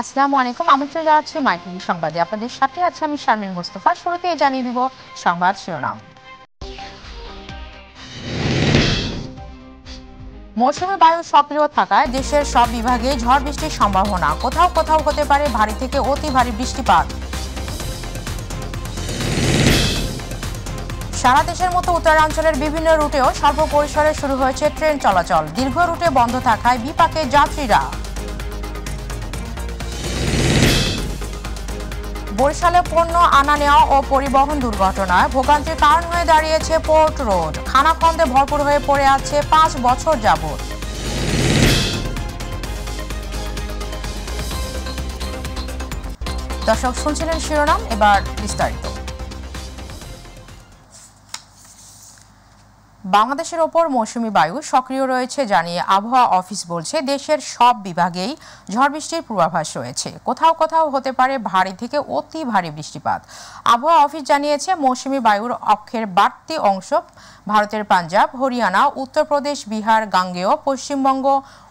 আসসালামু আলাইকুম। আমন্ত্রণ জানাচ্ছি মাইকিং সংবাদে। আপনাদের সাথে আছে আমি শারমিন মোস্তফা। শুরুতেই জানিয়ে দিব সংবাদ শিরোনাম। মৌসুমী বায়ু সক্রিয় থাকায় দেশের সব বিভাগে ঝড় বৃষ্টির সম্ভাবনা। কোথাও কোথাও হতে পারে ভারী থেকে অতি ভারী বৃষ্টিপাত। সারা দেশের মতো উত্তরাঞ্চলের বিভিন্ন রুটেও স্বল্প পরিসরে শুরু হয়েছে ট্রেন চলাচল। দীর্ঘ রুটে বন্ধ থাকায় বিপাকে যাত্রীরা। বরিশালে পণ্য আনা নেওয়া ও পরিবহন দুর্ঘটনায় ভোগান্তির কারণ হয়ে দাঁড়িয়েছে পোর্ট রোড। খানাখন্দে ভরপুর হয়ে পড়ে আছে 5 বছর যাবত। দর্শক শুনছিলেন শিরোনাম, এবার বিস্তারিত। বাংলাদেশের ওপর মৌসুমী বায়ু সক্রিয় রয়েছে জানিয়ে আবহাওয়া অফিস বলছে দেশের সব বিভাগেই ঝড় বৃষ্টির পূর্বাভাস রয়েছে। কোথাও কোথাও হতে পারে ভারী থেকে অতি ভারী বৃষ্টিপাত। আবহাওয়া অফিস জানিয়েছে মৌসুমী বায়ুর অক্ষের বাড়তি অংশ ভারতের পাঞ্জাব, হরিয়ানা, উত্তরপ্রদেশ, বিহার, গাঙ্গেয়, পশ্চিমবঙ্গ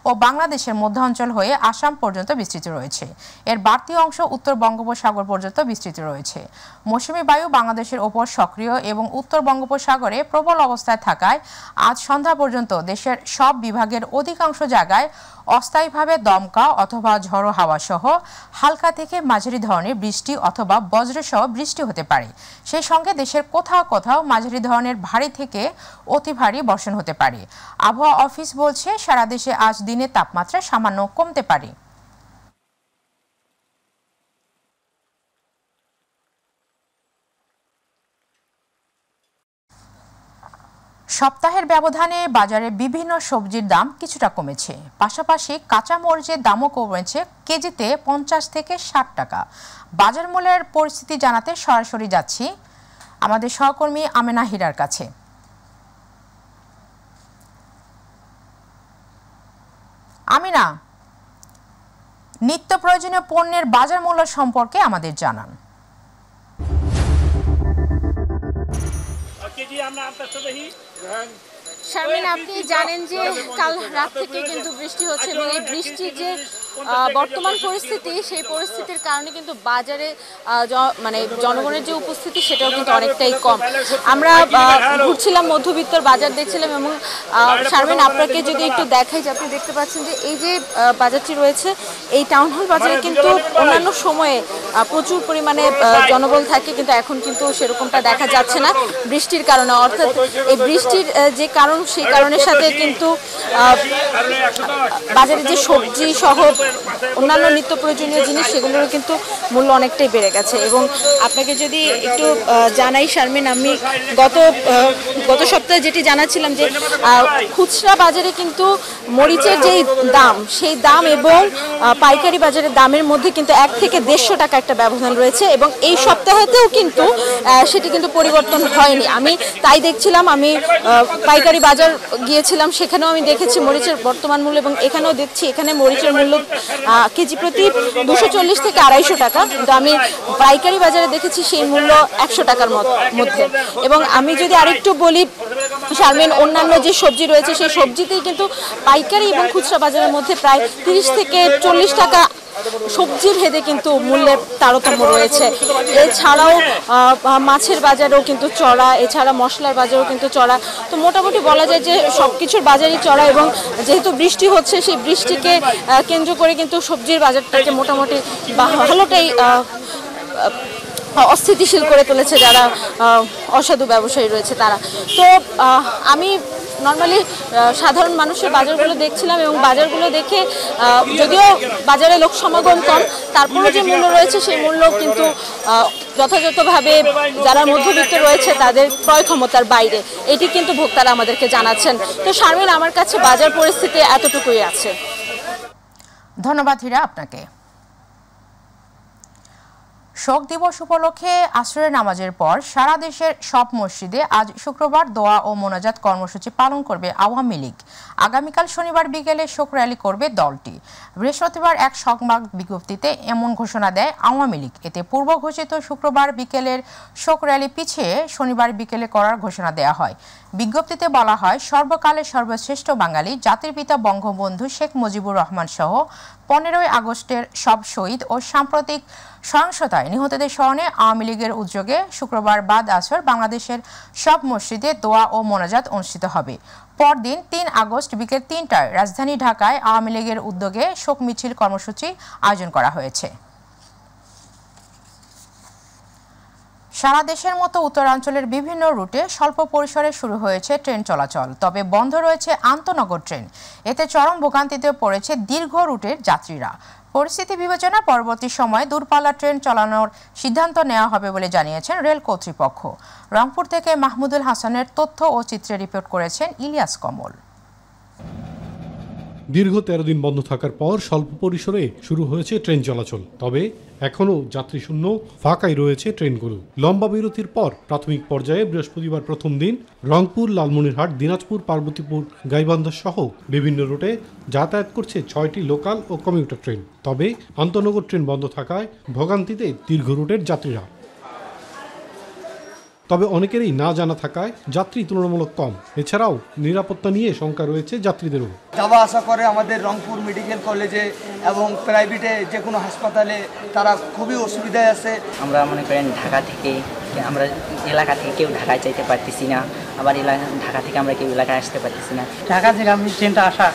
ও বাংলাদেশের মধ্যাঞ্চল হয়ে আসাম পর্যন্ত বিস্তৃত রয়েছে। এর বাড়তি অংশ উত্তর বঙ্গোপসাগর পর্যন্ত বিস্তৃত রয়েছে। মৌসুমী বায়ু বাংলাদেশের ওপর সক্রিয় এবং উত্তর বঙ্গোপসাগরে প্রবল অবস্থায় থাকায় আজ সন্ধ্যা পর্যন্ত দেশের সব বিভাগের অধিকাংশ জায়গায় অস্থায়ীভাবে দমকা অথবা ঝড়ো হাওয়া সহ হালকা থেকে মাঝারি ধরনের বৃষ্টি অথবা বজ্রসহ বৃষ্টি হতে পারে। সেই সঙ্গে দেশের কোথাও কোথাও মাঝারি ধরনের ভারী থেকে অতি ভারী বর্ষণ হতে পারে। আবহাওয়া অফিস বলছে সারা দেশে আজ দিনে তাপমাত্রা সামান্য কমতে পারে। সপ্তাহের ব্যবধানে বাজারে বিভিন্ন সবজির দাম কিছুটা কমেছে। পাশাপাশি কাঁচা মরিচের দামও কমেছে কেজিতে 50 থেকে 60 টাকা। বাজার মূল্যের পরিস্থিতি জানাতে সরাসরি যাচ্ছি আমাদের সহকর্মী আমেনা হীরার কাছে। আমিনা, নিত্য প্রয়োজনীয় পণ্যের বাজার মূল্য সম্পর্কে আমাদের জানান। শারমিন, আপনি জানেন যে কাল রাত থেকে কিন্তু বৃষ্টি হচ্ছে এবং এই বৃষ্টির যে বর্তমান পরিস্থিতি, সেই পরিস্থিতির কারণে কিন্তু বাজারে মানে জনগণের যে উপস্থিতি সেটাও কিন্তু অনেকটাই কম। আমরা ঘুরছিলাম, মধ্যবিত্তর বাজার দেখছিলাম এবং শারমিন আপনাকে যদি একটু দেখাই, যে আপনি দেখতে পাচ্ছেন যে এই যে বাজারটি রয়েছে, এই টাউন হল বাজারে কিন্তু অন্যান্য সময়ে প্রচুর পরিমাণে জনবল থাকে, কিন্তু এখন কিন্তু সেরকমটা দেখা যাচ্ছে না বৃষ্টির কারণে। অর্থাৎ এই বৃষ্টির যে কারণ, সেই কারণের সাথে কিন্তু বাজারে যে সবজি সহ অন্যান্য নিত্য প্রয়োজনীয় জিনিস সেগুলোরও কিন্তু মূল্য অনেকটাই বেড়ে গেছে। এবং আপনাকে যদি একটু জানাই শারমিন, আমি গত সপ্তাহে যেটি জানাচ্ছিলাম যে খুচরা বাজারে কিন্তু মরিচের যেই দাম, সেই দাম এবং পাইকারি বাজারের দামের মধ্যে কিন্তু 1 থেকে 150 টাকা একটা ব্যবধান রয়েছে এবং এই সপ্তাহেতেও কিন্তু সেটি কিন্তু পরিবর্তন হয়নি। আমি তাই দেখছিলাম, আমি পাইকারি বাজার গিয়েছিলাম, সেখানেও আমি দেখেছি মরিচের বর্তমান মূল্য এবং এখানেও দেখছি এখানে মরিচের মূল্য কেজি প্রতি 240 থেকে 250 টাকা, কিন্তু আমি পাইকারি বাজারে দেখেছি সেই মূল্য 100 টাকার মধ্যে। এবং আমি যদি আরেকটু বলি শারমিন, অন্যান্য যে সবজি রয়েছে সেই সবজিতেই কিন্তু পাইকারি এবং খুচরা বাজারের মধ্যে প্রায় 30 থেকে 40 টাকা সবজি ভেদে কিন্তু মূল্যের তারতম্য রয়েছে। এছাড়াও মাছের বাজারেও কিন্তু চড়া, এছাড়া মশলার বাজারেও কিন্তু চড়া। তো মোটামুটি বলা যায় যে সবকিছুর বাজারই চড়া এবং যেহেতু বৃষ্টি হচ্ছে, সেই বৃষ্টিকে কেন্দ্র করে কিন্তু সবজির বাজারটাকে মোটামুটি ভালোটাই অস্থিতিশীল করে তুলেছে যারা অসাধু ব্যবসায়ী রয়েছে তারা। তো আমি নর্মালি সাধারণ মানুষের বাজারগুলো দেখছিলাম এবং বাজারগুলো দেখে যদিও বাজারে লোক সমাগম কম, তারপরেও যে মূল্য রয়েছে সেই মূল্য কিন্তু যথাযথভাবে যারা মধ্যবিত্ত রয়েছে তাদের ক্রয় ক্ষমতার বাইরে, এটি কিন্তু ভোক্তারা আমাদেরকে জানাচ্ছেন। তো শারমিন, আমার কাছে বাজার পরিস্থিতি এতটুকুই আছে। ধন্যবাদ হীরা আপনাকে। শোক দিবস উপলক্ষে আসরের নামাজের পর সারা দেশের সব মসজিদে আজ শুক্রবার দোয়া ও মোনাজাত কর্মসূচি পালন করবে আওয়ামী লীগ। আগামীকাল শনিবার বিকেলে শোক র্যালি করবে দলটি। বৃহস্পতিবার এক সংবাদ বিজ্ঞপ্তিতে এমন ঘোষণা দেয় আওয়ামী লীগ। এতে পূর্ব ঘোষিত শুক্রবার বিকেলের শোক র্যালি পিছিয়ে শনিবার বিকেলে করার ঘোষণা দেওয়া হয়। বিজ্ঞপ্তিতে বলা হয়, সর্বকালের সর্বশ্রেষ্ঠ বাঙালি জাতির পিতা বঙ্গবন্ধু শেখ মুজিবুর রহমান সহ 15ই আগস্টের সব শহীদ ও সাম্প্রতিক সহিংসতায় নিহতদের স্মরণে আওয়ামী লীগের উদ্যোগে শুক্রবার বাদ আসর বাংলাদেশের সব মসজিদে দোয়া ও মোনাজাত অনুষ্ঠিত হবে। পরদিন 3 আগস্ট বিকেল 3টায় রাজধানী ঢাকায় আওয়ামী লীগের উদ্যোগে শোক মিছিল কর্মসূচি আয়োজন করা হয়েছে। সারা দেশের মতো উত্তরাঞ্চলের বিভিন্ন রুটে স্বল্প পরিসরে শুরু হয়েছে ট্রেন চলাচল, তবে বন্ধ রয়েছে আন্তনগর ট্রেন। এতে চরম ভোগান্তিতে পড়েছে দীর্ঘ রুটের যাত্রীরা। পরিস্থিতি বিবেচনায় পরবর্তী সময়ে দূরপাল্লা ট্রেন চালানোর সিদ্ধান্ত নেওয়া হবে বলে জানিয়েছেন রেল কর্তৃপক্ষ। রংপুর থেকে মাহমুদুল হাসানের তথ্য ও চিত্রে রিপোর্ট করেছেন ইলিয়াস কমল। দীর্ঘ 13 দিন বন্ধ থাকার পর স্বল্প পরিসরে শুরু হয়েছে ট্রেন চলাচল, তবে এখনও যাত্রীশূন্য ফাঁকাই রয়েছে ট্রেনগুলো। লম্বা বিরতির পর প্রাথমিক পর্যায়ে বৃহস্পতিবার প্রথম দিন রংপুর, লালমনিরহাট, দিনাজপুর, পার্বতীপুর, গাইবান্ধা সহ বিভিন্ন রুটে যাতায়াত করছে 6টি লোকাল ও কমিউটার ট্রেন। তবে আন্তনগর ট্রেন বন্ধ থাকায় ভোগান্তিতে দীর্ঘ রুটের যাত্রীরা। তবে অনেকেরই না জানা থাকায় যাত্রী তুলনামূলক কম। এছাড়াও নিরাপত্তা নিয়ে শঙ্কা রয়েছে যাত্রীদেরও। যাওয়া আসা করে আমাদের রংপুর মেডিকেল কলেজে এবং প্রাইভেটে যে কোনো হাসপাতালে তারা খুবই অসুবিধায় আছে। আমরা মনে করেন ঢাকা থেকে আমরা এলাকা থেকে কেউ ঢাকায় যাইতে পারতেছি না, আবার ঢাকা থেকে আমরা কেউ এলাকায় আসতে পারতেছি না। ঢাকা থেকে আমি ট্রেনটা আসা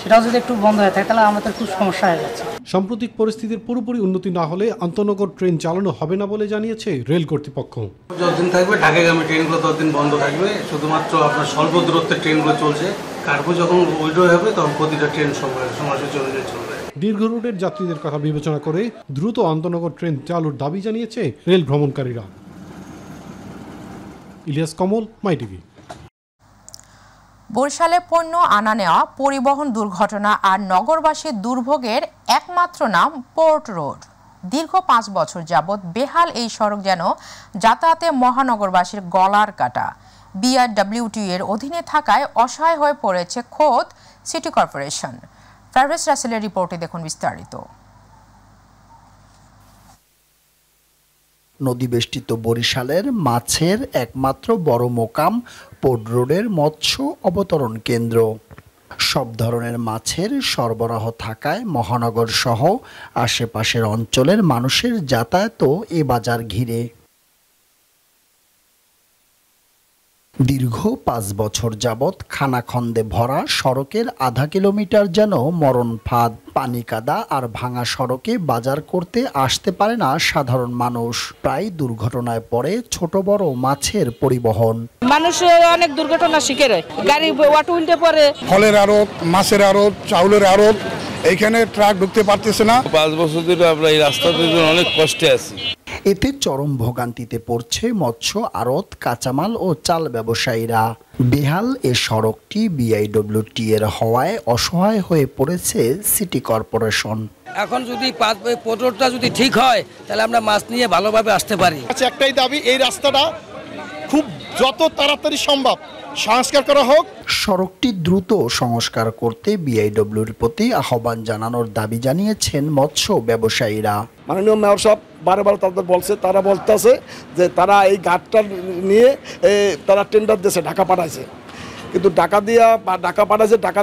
সেটাও যদি একটু বন্ধ হয়ে থাকে তাহলে আমাদের খুব সমস্যা হয়ে যাচ্ছে। সাম্প্রতিক পরিস্থিতির পুরোপুরি উন্নতি না হলে আন্তনগর ট্রেন চালানো হবে না বলে জানিয়েছে রেল কর্তৃপক্ষ। যতদিন থাকবে ঢাকাগামী ট্রেনগুলো ততদিন বন্ধ থাকবে, শুধুমাত্র আপনার স্বল্প দূরত্বের ট্রেনগুলো চলছে। কার্গো যখন উইড্রো হবে তখন প্রতিটা ট্রেন সময়সূচি অনুযায়ী চলবে। দীর্ঘ রুটের যাত্রীদের কথা বিবেচনা করে দ্রুত আন্তনগর ট্রেন চালুর দাবি জানিয়েছে রেল ভ্রমণকারীরা। ইলিয়াস কমল, মাই টিভি। বরিশালে পণ্য আনা নেওয়া, পরিবহন দুর্ঘটনা আর নগরবাসীর দুর্ভোগের একমাত্র নাম পোর্ট রোড। দীর্ঘ 5 বছর যাবৎ বেহাল এই সড়ক যেন যাতায়াতে মহানগরবাসীর গলার কাটা। বিআরডব্লিউটি এর অধীনে থাকায় অসহায় হয়ে পড়েছে খোদ সিটি কর্পোরেশন। ফারভেজ রাসেলের রিপোর্টে দেখুন বিস্তারিত। নদীবেষ্টিত বরিশালের মাছের একমাত্র বড় মোকাম পোর্ট রোডের মৎস্য অবতরণ কেন্দ্র। সব ধরনের মাছের সরবরাহ থাকায় মহানগর সহ আশেপাশের অঞ্চলের মানুষের যাতায়াতও এ বাজার ঘিরে। দীর্ঘ 5 বছর যাবৎ খানাখন্দে ভরা সড়কের আধা কিলোমিটার যেন মরণ ফাঁদ। পানি কাদা আর ভাঙা সড়কে বাজার করতে আসতে পারে না সাধারণ মানুষ। প্রায় দুর্ঘটনায় পড়ে ছোট বড় মাছের পরিবহন। মানুষ অনেক দুর্ঘটনার শিকার হয়, গাড়ি ওয়াট উল্টে পড়ে। ফলের আড়ত, মাছের আড়ত, চাউলের আড়ত, এইখানে ট্রাক ঢুকতে পারতেছে না। 5 বছর ধরে আমরা এই রাস্তাতে অনেক কষ্টে আছি। এতে চরম ভোগান্তিতে পড়ছে মৎস্য আড়ত, কাঁচামাল ও চাল ব্যবসায়ীরা। বেহাল এ সড়কটি বিআইডব্লিউটি এর হওয়ায় অসহায় হয়ে পড়েছে সিটি কর্পোরেশন। এখন যদি পোর্টটা যদি ঠিক হয় তাহলে আমরা মাছ নিয়ে ভালোভাবে আসতে পারি। একটাই দাবি, এই রাস্তাটা খুব যত তাড়াতাড়ি সম্ভব সংস্কার করা হোক। সড়কটি দ্রুত সংস্কার করতে বিআইডব্লিউর প্রতি আহ্বান জানানোর দাবি জানিয়েছেন মৎস্য ব্যবসায়ীরা। মাননীয় মেয়র সাহেব বারবার তাদের বলছে, তারা বলতেছে যে তারা এই ঘাটটা নিয়ে তারা টেন্ডার দিয়েছে, ঢাকা পাঠাইছে, কিন্তু টাকা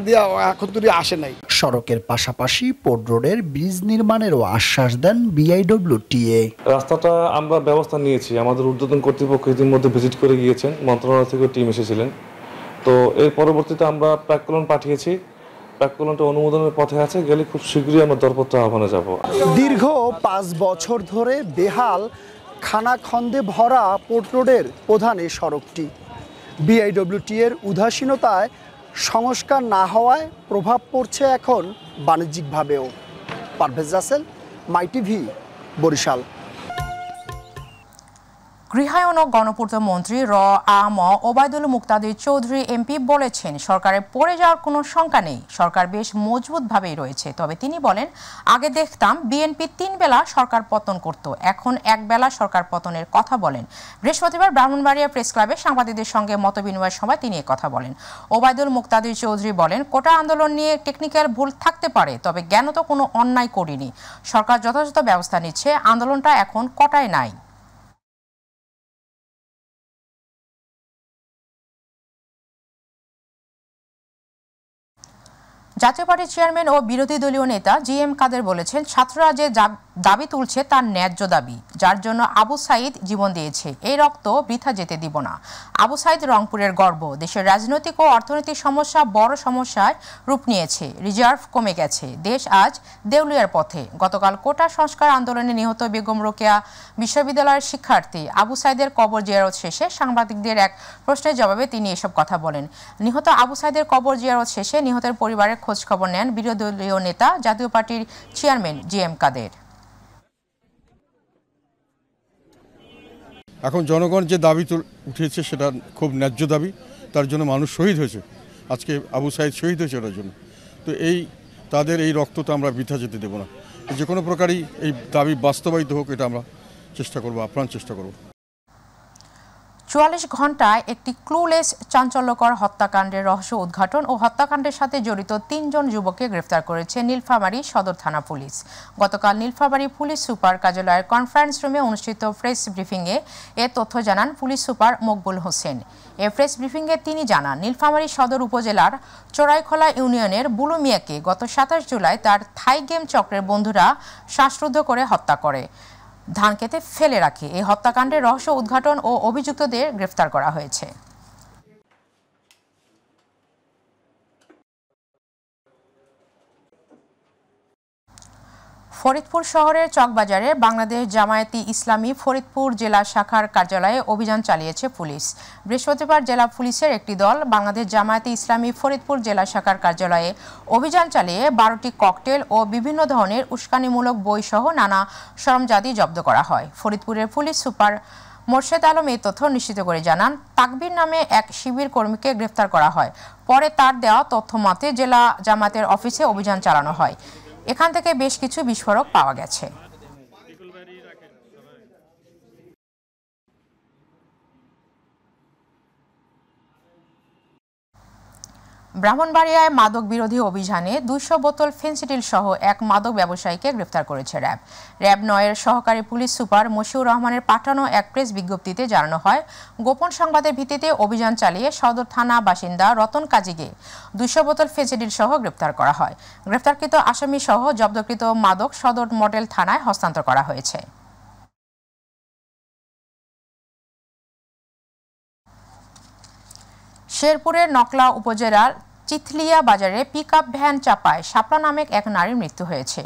দিয়া এখন তুই আসে নাই। সড়কের পাশাপাশি পোর্ট রোডের ব্রিজ নির্মাণেরও আশ্বাস দেন বিআইডব্লিউটিএ। রাস্তাটা আমরা ব্যবস্থা নিয়েছি, আমাদের ঊর্ধ্বতন কর্তৃপক্ষ ইতিমধ্যে ভিজিট করে গিয়েছেন, মন্ত্রণালয় থেকে টিম এসেছিলেন। তো এর পরবর্তীতে আমরা প্যাককলন পাঠিয়েছি, প্যাককলনটা অনুমোদনের পথে আছে, গেলে খুব শীঘ্রই আমরা দরপত্র আহ্বানে যাব। দীর্ঘ 5 বছর ধরে বেহাল খানাখন্দে ভরা পোর্ট রোডের প্রধান এই সড়কটি। বিআইডব্লিউটি এর উদাসীনতায় সংস্কার না হওয়ায় প্রভাব পড়ছে এখন বাণিজ্যিকভাবেও। পারভেজ রাসেল, মাই টিভি, বরিশাল। গৃহায়ন ও গণপূর্ত মন্ত্রী আ.ম. ওবায়দুল মুকতাদির চৌধুরী এমপি বলেছেন, সরকারের পড়ে যাওয়ার কোনো শঙ্কা নেই, সরকার বেশ মজবুতভাবেই রয়েছে। তবে তিনি বলেন, আগে দেখতাম বিএনপি 3 বেলা সরকার পতন করত, এখন 1 বেলা সরকার পতনের কথা বলেন। বৃহস্পতিবার ব্রাহ্মণবাড়িয়া প্রেস ক্লাবে সাংবাদিকদের সঙ্গে মতবিনিময়ের সময় তিনি কথা বলেন। ওবায়দুল মুকতাদির চৌধুরী বলেন, কোটা আন্দোলন নিয়ে টেকনিক্যাল ভুল থাকতে পারে, তবে জ্ঞানত কোনো অন্যায় করিনি, সরকার যথাযথ ব্যবস্থা নিচ্ছে, আন্দোলনটা এখন কোটায় নাই। জাতীয় পার্টির চেয়ারম্যান ও বিরোধী দলীয় নেতা জিএম কাদের বলেছেন, ছাত্ররা যে দাবি তুলছে তার ন্যায্য দাবি, যার জন্য আবু সাইদ জীবন দিয়েছে। এই রক্ত বৃথা যেতে দিব না। আবু সাইদ রংপুরের গর্ব। দেশের রাজনৈতিক ও অর্থনৈতিক সমস্যা বড় সমস্যায় রূপ নিয়েছে। রিজার্ভ কমে গেছে। দেশ আজ দেউলিয়ার পথে। গতকাল কোটা সংস্কার আন্দোলনে নিহত বেগম রোকেয়া বিশ্ববিদ্যালয়ের শিক্ষার্থী আবু সাইদের কবর জিয়ারত শেষে সাংবাদিকদের এক প্রশ্নের জবাবে তিনি এসব কথা বলেন। নিহত আবু সাইদের কবর জিয়ারত শেষে নিহতের পরিবারের খোঁজ খবর নেন বিরোধী দলীয় নেতা জাতীয় পার্টির চেয়ারম্যান জিএম কাদের। এখন জনগণ যে দাবি উঠেছে সেটা খুব ন্যায্য দাবি, তার জন্য মানুষ শহীদ হয়েছে। আজকে আবু সাইদ শহীদ হয়েছে ওটার জন্য। তো তাদের এই রক্ত তো আমরা বৃথা যেতে দেব না। যে কোনো প্রকারই এই দাবি বাস্তবায়িত হোক, এটা আমরা চেষ্টা করব, আপ্রাণ চেষ্টা করব। ৪৪ ঘণ্টায় একটি ক্লুলেস চাঞ্চল্যকর হত্যাকাণ্ডের রহস্য উদ্ঘাটন ও হত্যাকাণ্ডের সাথে জড়িত ৩ জন যুবককে গ্রেফতার করেছে নীলফামারী সদর থানা পুলিশ। গতকাল নীলফামারী পুলিশ সুপার কার্যালয়ের কনফারেন্স রুমে অনুষ্ঠিত প্রেস ব্রিফিংয়ে এ তথ্য জানান পুলিশ সুপার মকবুল হোসেন। এ প্রেস ব্রিফিংয়ে তিনি জানান, নীলফামারী সদর উপজেলার চোরাইখোলা ইউনিয়নের বুলু মিয়াকে গত ২৭ জুলাই তার থাই গেম চক্রের বন্ধুরা শ্বাসরুদ্ধ করে হত্যা করে ধান খেতে ফেলে রাখে। এই হত্যাকাণ্ডের রহস্য উদ্ঘাটন ও অভিযুক্তদের গ্রেফতার করা হয়েছে। ফরিদপুর শহরের চকবাজারে বাংলাদেশ জামায়াতে ইসলামী ফরিদপুর জেলা শাখার কার্যালয়ে অভিযান চালিয়েছে পুলিশ। বৃহস্পতিবার জেলা পুলিশের একটি দল বাংলাদেশ জামায়াতে ইসলামী ফরিদপুর জেলা শাখার কার্যালয়ে অভিযান চালিয়ে ১২টি ককটেল ও বিভিন্ন ধরনের উস্কানিমূলক বই সহ নানা সরঞ্জাদি জব্দ করা হয়। ফরিদপুরের পুলিশ সুপার মোর্শেদ আলম এই তথ্য নিশ্চিত করে জানান, তাকবীর নামে এক শিবির কর্মীকে গ্রেফতার করা হয়। পরে তার দেওয়া তথ্য মতে জেলা জামায়াতের অফিসে অভিযান চালানো হয়। এখান থেকে বেশ কিছু বিস্ফোরক পাওয়া গেছে। ব্রাহ্মণবাড়িয়ায় মাদক বিরোধী অভিযানে ২০০ বোতল ফেন্সিডিল সহ এক মাদক ব্যবসায়ীকে গ্রেফতার করেছে র্যাব। র্যাব ৯-এর সহকারী পুলিশ সুপার মশিউর রহমানের পাঠানো এক প্রেস বিজ্ঞপ্তিতে জানানো হয়, গোপন সংবাদের ভিত্তিতে অভিযান চালিয়ে সদর থানা বাসিন্দা রতন কাজীকে ২০০ বোতল ফেন্সিডিল সহ গ্রেফতার করা হয়। গ্রেফতারকৃত আসামি সহ জব্দকৃত মাদক সদর মডেল থানায় হস্তান্তর করা হয়েছে। শেরপুরের নকলা উপজেলার চিথলিয়া বাজারে পিকআপ ভ্যান চাপায় শাপলা নামের এক নারীর মৃত্যু হয়েছে।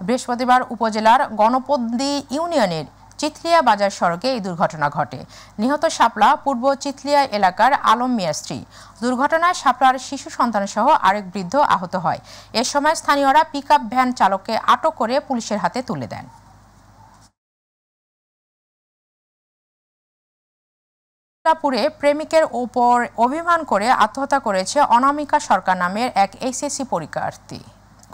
বৃহস্পতিবার উপজেলার গণপদ্দি ইউনিয়নের চিথলিয়া বাজার সড়কে এই দুর্ঘটনা ঘটে। নিহত শাপলা পূর্ব চিথলিয়া এলাকার আলম মিয়ার স্ত্রী। দুর্ঘটনায় শাপলার শিশু সন্তান সহ আরেক বৃদ্ধ আহত হয়। এ সময় স্থানীয়রা পিকআপ ভ্যান চালককে আটক করে পুলিশের হাতে তুলে দেন। পুরে প্রেমিকের ওপর অভিমান করে আত্মহত্যা করেছে অনামিকা সরকার নামের এক এইচএসসি পরীক্ষার্থী।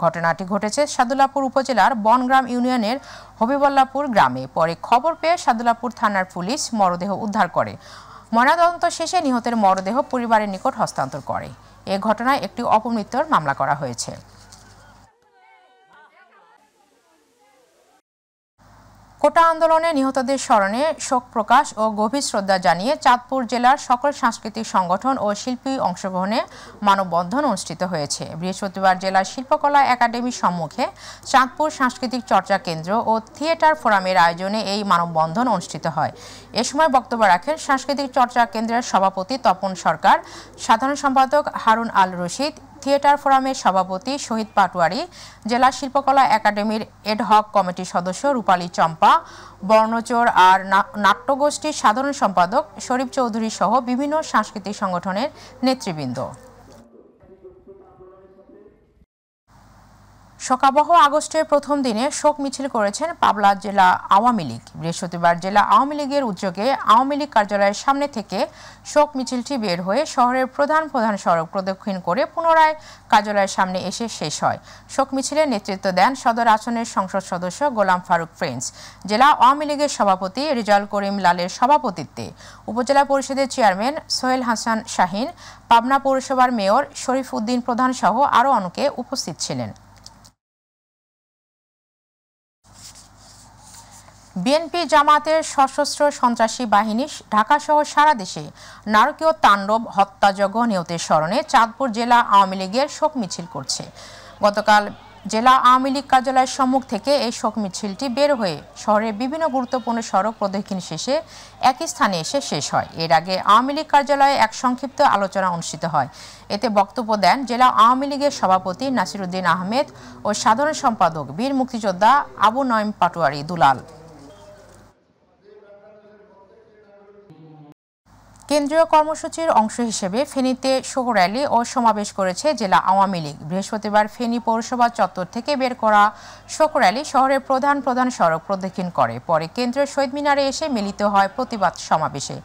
ঘটনাটি ঘটেছে সাদুল্লাপুর উপজেলার বনগ্রাম ইউনিয়নের হবিবল্লাপুর গ্রামে। পরে খবর পেয়ে সাদুল্লাপুর থানার পুলিশ মরদেহ উদ্ধার করে। ময়নাতদন্ত শেষে নিহতের মরদেহ পরিবারের নিকট হস্তান্তর করে। এ ঘটনায় একটি অপমৃত্যুর মামলা করা হয়েছে। কোটা আন্দোলনে নিহতদের স্মরণে শোক প্রকাশ ও গভীর শ্রদ্ধা জানিয়ে চাঁদপুর জেলার সকল সাংস্কৃতিক সংগঠন ও শিল্পী অংশগ্রহণে মানববন্ধন অনুষ্ঠিত হয়েছে। বৃহস্পতিবার জেলা শিল্পকলা একাডেমির সম্মুখে চাঁদপুর সাংস্কৃতিক চর্চা কেন্দ্র ও থিয়েটার ফোরামের আয়োজনে এই মানববন্ধন অনুষ্ঠিত হয়। এ সময় বক্তব্য রাখেন সাংস্কৃতিক চর্চা কেন্দ্রের সভাপতি তপন সরকার, সাধারণ সম্পাদক হারুন আল রশিদ, থিয়েটার ফোরামের সভাপতি শহীদ পাটোয়ারি, জেলা শিল্পকলা একাডেমির এডহক কমিটির সদস্য রূপালী চম্পা, বর্ণচোর আর নাট্যগোষ্ঠীর সাধারণ সম্পাদক শরীফ চৌধুরী সহ বিভিন্ন সাংস্কৃতিক সংগঠনের নেতৃবৃন্দ। শোকাবহ আগস্টের প্রথম দিনে শোক মিছিল করেছেন পাবনা জেলা আওয়ামী লীগ। বৃহস্পতিবার জেলা আওয়ামী লীগের উদ্যোগে আওয়ামী লীগ কার্যালয়ের সামনে থেকে শোক মিছিলটি বের হয়ে শহরের প্রধান সড়ক প্রদক্ষিণ করে পুনরায় কার্যালয়ের সামনে এসে শেষ হয়। শোক মিছিলের নেতৃত্ব দেন সদর আসনের সংসদ সদস্য গোলাম ফারুক প্রিন্স। জেলা আওয়ামী লীগের সভাপতি রেজাউল করিম লালের সভাপতিত্বে উপজেলা পরিষদের চেয়ারম্যান সোহেল হাসান শাহিন, পাবনা পৌরসভার মেয়র শরীফ উদ্দিন প্রধান সহ আরও অনেকে উপস্থিত ছিলেন। বিএনপি জামাতের সশস্ত্র সন্ত্রাসী বাহিনী ঢাকাসহ সারা দেশে নারকীয় তাণ্ডব হত্যাযজ্ঞ নিহতের স্মরণে চাঁদপুর জেলা আওয়ামী লীগের শোক মিছিল করছে। গতকাল জেলা আওয়ামী লীগ কার্যালয়ের সম্মুখ থেকে এই শোক মিছিলটি বের হয়ে শহরের বিভিন্ন গুরুত্বপূর্ণ সড়ক প্রদক্ষিণ শেষে একই স্থানে এসে শেষ হয়। এর আগে আওয়ামী লীগ কার্যালয়ে এক সংক্ষিপ্ত আলোচনা অনুষ্ঠিত হয়। এতে বক্তব্য দেন জেলা আওয়ামী লীগের সভাপতি নাসিরউদ্দিন আহমেদ ও সাধারণ সম্পাদক বীর মুক্তিযোদ্ধা আবু নঈম পাটোয়ারি দুলাল। কেন্দ্রীয় কর্মসূচির অংশ হিসেবে ফেনীতে শোক র্যালি ও সমাবেশ করেছে জেলা আওয়ামী লীগ। বৃহস্পতিবার ফেনী পৌরসভা চত্বর থেকে বের করা শোক র্যালি শহরের প্রধান সড়ক প্রদক্ষিণ করে। পরে কেন্দ্রীয় শহীদ মিনারে এসে মিলিত হয় প্রতিবাদ সমাবেশে।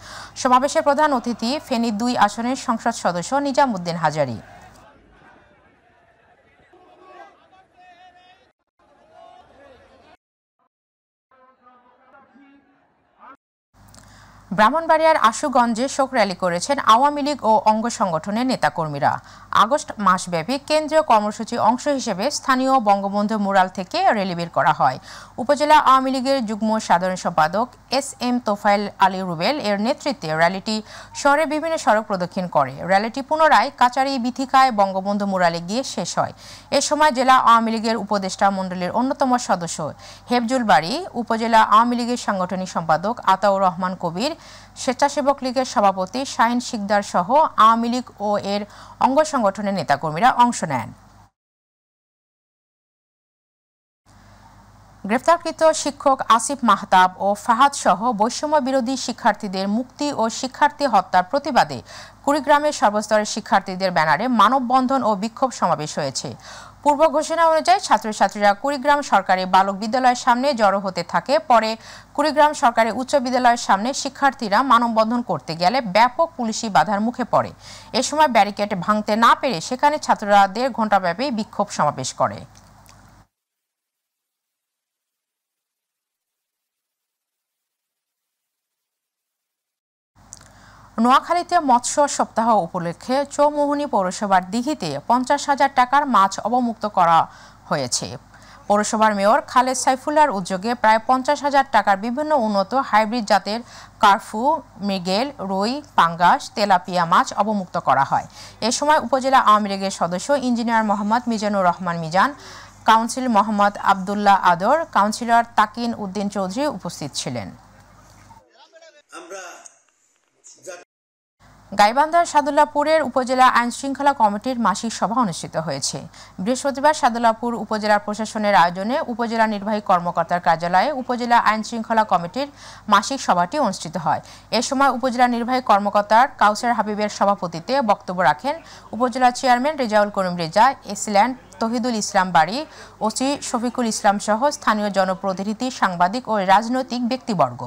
সমাবেশের প্রধান অতিথি ফেনী ২ আসনের সংসদ সদস্য নিজামুদ্দিন হাজারী। ব্রাহ্মণবাড়িয়ার আশুগঞ্জে শোক র্যালি করেছেন আওয়ামী লীগ ও অঙ্গ সংগঠনের নেতাকর্মীরা। আগস্ট মাসব্যাপী কেন্দ্রীয় কর্মসূচির অংশ হিসেবে স্থানীয় বঙ্গবন্ধু মুরাল থেকে র্যালি বের করা হয়। উপজেলা আওয়ামী লীগের যুগ্ম সাধারণ সম্পাদক SM তোফায়েল আলী রুবেল এর নেতৃত্বে র্যালিটি শহরের বিভিন্ন সড়ক প্রদক্ষিণ করে। র্যালিটি পুনরায় কাচারি বিথিকায় বঙ্গবন্ধু মুরালে গিয়ে শেষ হয়। এ সময় জেলা আওয়ামী লীগের উপদেষ্টা মণ্ডলীর অন্যতম সদস্য হেফজুল বাড়ি, উপজেলা আওয়ামী লীগের সাংগঠনিক সম্পাদক আতাউর রহমান কবির, স্বেচ্ছাসেবক লীগের সভাপতি শাহিন শিকদার সহ আওয়ামী লীগ ও এর অঙ্গ সংগঠনের নেতাকর্মীরা অংশ নেন। গ্রেফতারকৃত শিক্ষক আসিফ মাহতাব ও ফাহাদ সহ বৈষম্য বিরোধী শিক্ষার্থীদের মুক্তি ও শিক্ষার্থী হত্যার প্রতিবাদে কুড়িগ্রামের সর্বস্তরের শিক্ষার্থীদের ব্যানারে মানববন্ধন ও বিক্ষোভ সমাবেশ হয়েছে। পূর্ব ঘোষণা অনুযায়ী ছাত্রছাত্রীরা কুড়িগ্রাম সরকারি বালক বিদ্যালয়ের সামনে জড়ো হতে থাকে। পরে কুড়িগ্রাম সরকারি উচ্চ বিদ্যালয়ের সামনে শিক্ষার্থীরা মানববন্ধন করতে গেলে ব্যাপক পুলিশি বাধার মুখে পড়ে। এ সময় ব্যারিকেড ভাঙতে না পেরে সেখানে ছাত্ররা ১.৫ ঘণ্টাব্যাপী বিক্ষোভ সমাবেশ করে। নোয়াখালীতে মৎস্য সপ্তাহ উপলক্ষে চৌমুহনী পৌরসভার দিঘিতে ৫০,০০০ টাকার মাছ অবমুক্ত করা হয়েছে। পৌরসভার মেয়র খালেদ সাইফুল্লাহর উদ্যোগে প্রায় ৫০,০০০ টাকার বিভিন্ন উন্নত হাইব্রিড জাতের কার্ফু, মৃগেল, রুই, পাঙ্গাস, তেলাপিয়া মাছ অবমুক্ত করা হয়। এ সময় উপজেলা আওয়ামী লীগের সদস্য ইঞ্জিনিয়ার মোহাম্মদ মিজানুর রহমান মিজান, কাউন্সিল মোহাম্মদ আবদুল্লাহ আদর, কাউন্সিলর তাকিন উদ্দিন চৌধুরী উপস্থিত ছিলেন। গাইবান্ধার সাদুল্লাপুরের উপজেলা আইন শৃঙ্খলা কমিটির মাসিক সভা অনুষ্ঠিত হয়েছে। বৃহস্পতিবার সাদুল্লাপুর উপজেলা প্রশাসনের আয়োজনে উপজেলা নির্বাহী কর্মকর্তার কার্যালয়ে উপজেলা আইন শৃঙ্খলা কমিটির মাসিক সভাটি অনুষ্ঠিত হয়। এ সময় উপজেলা নির্বাহী কর্মকর্তার কাউসার হাবিবের সভাপতিত্বে বক্তব্য রাখেন উপজেলা চেয়ারম্যান রেজাউল করিম রেজা, এসিল্যান্ড তহিদুল ইসলাম বাড়ি, ওসি শফিকুল ইসলাম সহ স্থানীয় জনপ্রতিনিধি, সাংবাদিক ও রাজনৈতিক ব্যক্তিবর্গ।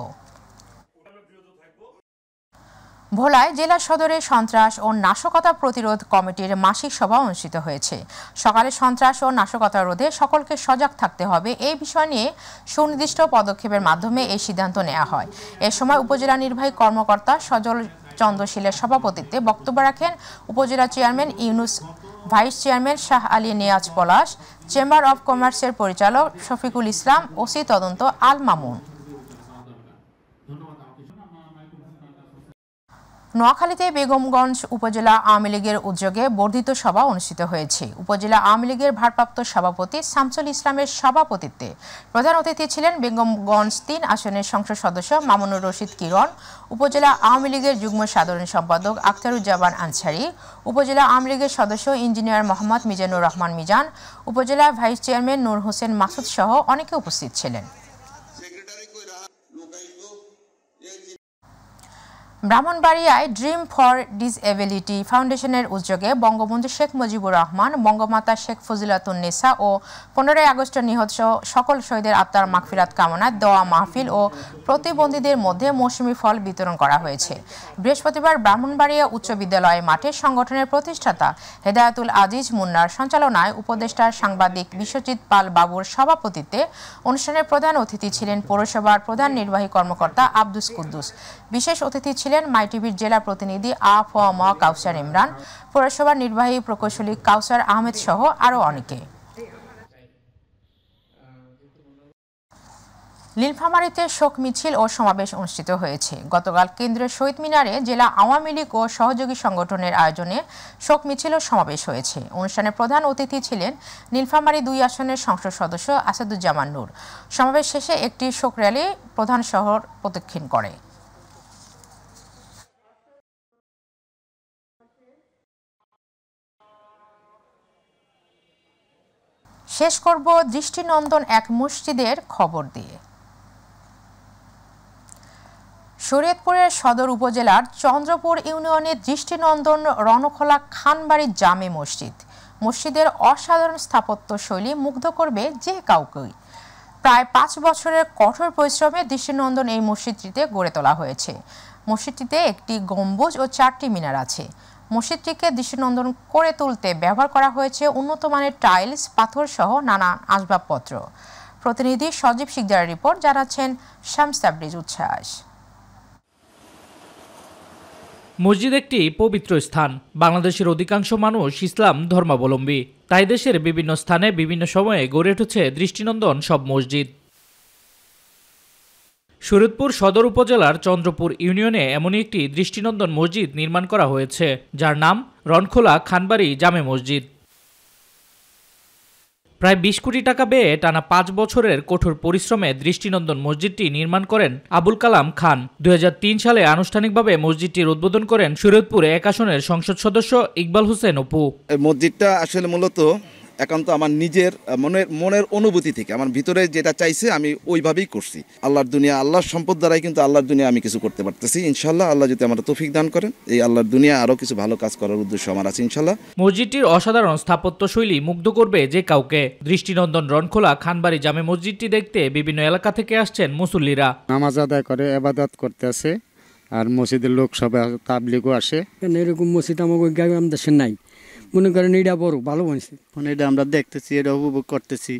ভোলায় জেলা সদরে সন্ত্রাস ও নাশকতা প্রতিরোধ কমিটির মাসিক সভা অনুষ্ঠিত হয়েছে। সকালে সন্ত্রাস ও নাশকতা রোধে সকলকে সজাগ থাকতে হবে এই বিষয় নিয়ে সুনির্দিষ্ট পদক্ষেপের মাধ্যমে এই সিদ্ধান্ত নেওয়া হয়। এ সময় উপজেলা নির্বাহী কর্মকর্তা সজল চন্দ্রশীলের সভাপতিত্বে বক্তব্য রাখেন উপজেলা chairman Yunus, vice chairman Shah Ali Niaz Palash, chamber of কমার্সের পরিচালক শফিকুল ইসলাম, ওসি তদন্ত আল মামুন। নোয়াখালীতে বেগমগঞ্জ উপজেলা আওয়ামী লীগের উদ্যোগে বর্ধিত সভা অনুষ্ঠিত হয়েছে। উপজেলা আওয়ামী লীগের ভারপ্রাপ্ত সভাপতি শামসুল ইসলামের সভাপতিত্বে প্রধান অতিথি ছিলেন বেগমগঞ্জ ৩ আসনের সংসদ সদস্য মামুনুর রশিদ কিরণ, উপজেলা আওয়ামী লীগের যুগ্ম সাধারণ সম্পাদক আখতারুজ্জামান আনসারী, উপজেলা আওয়ামী লীগের সদস্য ইঞ্জিনিয়ার মোহাম্মদ মিজানুর রহমান মিজান, উপজেলা ভাইস চেয়ারম্যান নূর হোসেন মাসুদ সহ অনেকে উপস্থিত ছিলেন। ব্রাহ্মণবাড়িয়ায় ড্রিম ফর ডিসএবিলিটি ফাউন্ডেশনের উদ্যোগে বঙ্গবন্ধু শেখ মুজিবুর রহমান, বঙ্গমাতা শেখ ফজিলাতুন্নেসা ও 15 আগস্ট নিহত সকল শহীদের আত্মার মাগফিরাত কামনায় দোয়া মাহফিল ও প্রতিবন্ধীদের মধ্যে মৌসুমি ফল বিতরণ করা হয়েছে। বৃহস্পতিবার ব্রাহ্মণবাড়িয়া উচ্চ বিদ্যালয় মাঠে সংগঠনের প্রতিষ্ঠাতা হেদায়েতুল আজিজ মুন্নার সঞ্চালনায় উপদেষ্টা সাংবাদিক বিশ্বজিৎ পাল বাবুর সভাপতিত্বে অনুষ্ঠানের প্রধান অতিথি ছিলেন পৌরসভার প্রধান নির্বাহী কর্মকর্তা আব্দুস কুদ্দুস। বিশেষ অতিথি ছিলেন মাই টিভির জেলা প্রতিনিধি আফম কাউসার ইমরান, পৌরসভার নির্বাহী প্রকৌশলী কাউসার আহমেদ সহ আরও অনেকে। নীলফামারীতে শোক মিছিল ও সমাবেশ অনুষ্ঠিত হয়েছে। গতকাল কেন্দ্রের শহীদ মিনারে জেলা আওয়ামী লীগ ও সহযোগী সংগঠনের আয়োজনে শোক মিছিল ও সমাবেশ হয়েছে। অনুষ্ঠানে প্রধান অতিথি ছিলেন নীলফামারী 2 আসনের সংসদ সদস্য আসাদুজ্জামান নূর। সমাবেশ শেষে একটি শোক র্যালি প্রধান শহর প্রদক্ষিণ করে। শেষ করব দৃষ্টিনন্দন এক মসজিদের খবর দিয়ে। শরীয়তপুরের সদর উপজেলার চন্দ্রপুর ইউনিয়নের দৃষ্টিনন্দন রণখোলা খানবাড়ি জামে মসজিদ। মসজিদের অসাধারণ স্থাপত্য শৈলী মুগ্ধ করবে যে কাউকেই। প্রায় 5 বছরের কঠোর পরিশ্রমে দৃষ্টিনন্দন এই মসজিদটিতে গড়ে তোলা হয়েছে। মসজিদটিতে একটি গম্বুজ ও 4টি মিনার আছে। মসজিদটিকে দৃষ্টিনন্দন করে তুলতে ব্যবহার করা হয়েছে উন্নত মানের টাইলস, পাথর সহ নানা আসবাবপত্র। প্রতিনিধি সজীব শিকদারের রিপোর্ট, জানাচ্ছেন শামস তাবরিজ উচ্ছ্বাস। মসজিদ একটি পবিত্র স্থান। বাংলাদেশের অধিকাংশ মানুষ ইসলাম ধর্মাবলম্বী, তাই দেশের বিভিন্ন স্থানে বিভিন্ন সময়ে গড়ে উঠেছে দৃষ্টিনন্দন সব মসজিদ। শরীয়তপুর সদর উপজেলার চন্দ্রপুর ইউনিয়নে এমনই একটি দৃষ্টিনন্দন মসজিদ নির্মাণ করা হয়েছে, যার নাম রণখোলা খানবাড়ি জামে মসজিদ। প্রায় 20 কোটি টাকা ব্যয়ে টানা 5 বছরের কঠোর পরিশ্রমে দৃষ্টিনন্দন মসজিদটি নির্মাণ করেন আবুল কালাম খান। 2003 সালে আনুষ্ঠানিকভাবে মসজিদটির উদ্বোধন করেন শরীয়তপুর 1 আসনের সংসদ সদস্য ইকবাল হোসেন অপু। এই মসজিদটা আসলে মূলত একান্ত আমার নিজের মনের অনুভূতি থেকে আমার ভিতরে যেটা চাইছে আমি ওইভাবেই করছি। আল্লাহর দুনিয়া, আল্লাহর সম্পদ দ্বারাই কিন্তু আল্লাহর দুনিয়া আমি কিছু করতে পারতেছি। ইনশাল্লাহ আল্লাহ যদি আমার তৌফিক দান করেন, এই আল্লাহর দুনিয়া আরো কিছু ভালো কাজ করার উদ্দেশ্য আমার আছে ইনশাল্লাহ। মসজিদটির অসাধারণ স্থাপত্য শৈলী মুগ্ধ করবে যে কাউকে। দৃষ্টিনন্দন রণখোলা খানবাড়ি জামে মসজিদটি দেখতে বিভিন্ন এলাকা থেকে আসছেন মুসল্লিরা। নামাজ আদায় করে ইবাদত করতে আসে, আর মসজিদের লোক সব তাবলিগও আসে। এরকম মসজিদ আমাদের গ্রাম দেশে নাই, মনে করেন এটা বড় ভালো বলছে। এটা আমরা দেখতেছি, এটা উপভোগ করতেছি,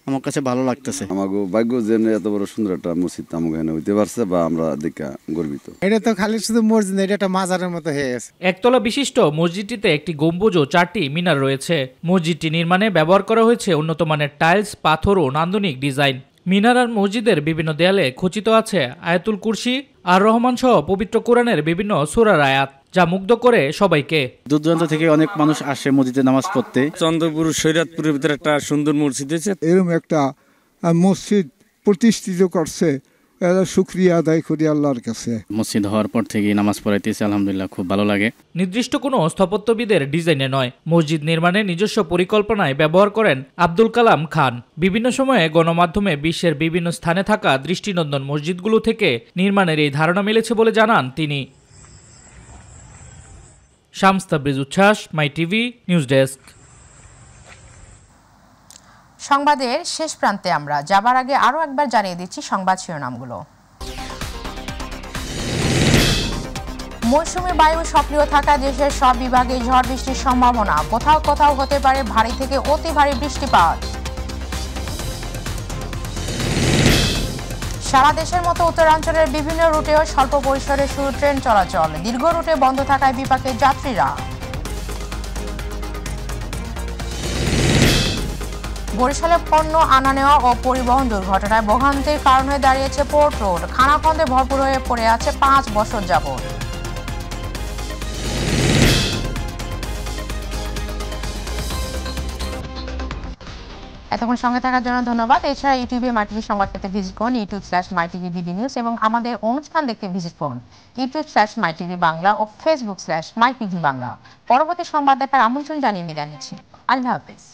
আমার কাছে ভালো লাগতেছে। আমাকে ভাগ্য যে এত বড় সুন্দর একটা মসজিদ আমাকে এখানে হইতে পারছে, বা আমরা দেখা গর্বিত। এটা তো খালি শুধু মসজিদ, এটা একটা মাজারের মতো হয়ে গেছে। একতলা বিশিষ্ট মসজিদটিতে একটি গম্বুজ ও 4টি মিনার রয়েছে। মসজিদটি নির্মাণে ব্যবহার করা হয়েছে উন্নত মানের টাইলস, পাথর ও নান্দনিক ডিজাইন। মিনার আর মসজিদের বিভিন্ন দেয়ালে খচিত আছে আয়াতুল কুরসি আর রহমান সহ পবিত্র কোরআনের বিভিন্ন সূরার আয়াত, যা মুগ্ধ করে সবাইকে। দূর দূরান্ত থেকে অনেক মানুষ আসে মসজিদে নামাজ পড়তে। চন্দ্রপুর শরীয়তপুরের ভিতরে একটা সুন্দর মসজিদ আছে। এরকম একটা মসজিদ প্রতিষ্ঠিত করছে, শুকরিয়া আদায় করি আল্লাহর কাছে। মসজিদ হওয়ার পর থেকে নামাজ পড়াইতেছে, আলহামদুলিল্লাহ খুব ভালো লাগে। নির্দিষ্ট কোনো স্থপত্যবিদের ডিজাইনে নয়, মসজিদ নির্মাণে নিজস্ব পরিকল্পনায় ব্যবহার করেন আব্দুল কালাম খান। বিভিন্ন সময়ে গণমাধ্যমে বিশ্বের বিভিন্ন স্থানে থাকা দৃষ্টিনন্দন মসজিদগুলো থেকে নির্মাণের এই ধারণা মিলেছে বলে জানান তিনি। শামস তাবরিজ উচ্ছ্বাস, মাই টিভি নিউজ ডেস্ক। সংবাদের শেষ প্রান্তে আমরা যাবার আগে আরো একবার জানিয়ে দিচ্ছি সংবাদ শিরোনামগুলো। মৌসুমী বায়ু সক্রিয় থাকা দেশের সব বিভাগে ঝড় বৃষ্টির সম্ভাবনা। কোথাও কোথাও হতে পারে ভারী থেকে অতি ভারী বৃষ্টিপাত। সারা দেশের মতো উত্তরাঞ্চলের বিভিন্ন রুটেও স্বল্প পরিসরে শুরু ট্রেন চলাচল। দীর্ঘ রুটে বন্ধ থাকায় বিপাকে যাত্রীরা। বরিশালে পণ্য আনা নেওয়া ও পরিবহন দুর্ঘটনায় ভোগান্তির কারণ হয়ে দাঁড়িয়েছে পোর্ট রোড। খানাখন্দে ভরপুর হয়ে পড়ে আছে 5 বছর যাবত। এতক্ষণ সঙ্গে থাকার জন্য ধন্যবাদ। এছাড়া ইউটিউবে মাইটিভি সংবাদ পেতে ভিজিট করুন youtube/mytvbd news এবং আমাদের অনুষ্ঠান দেখতে ভিজিট করুন youtube/mytv বাংলা ও facebook/mytvbangla। পরবর্তী সংবাদ দেখার আমন্ত্রণ জানিয়ে নিচ্ছি। আল্লাহ হাফেজ।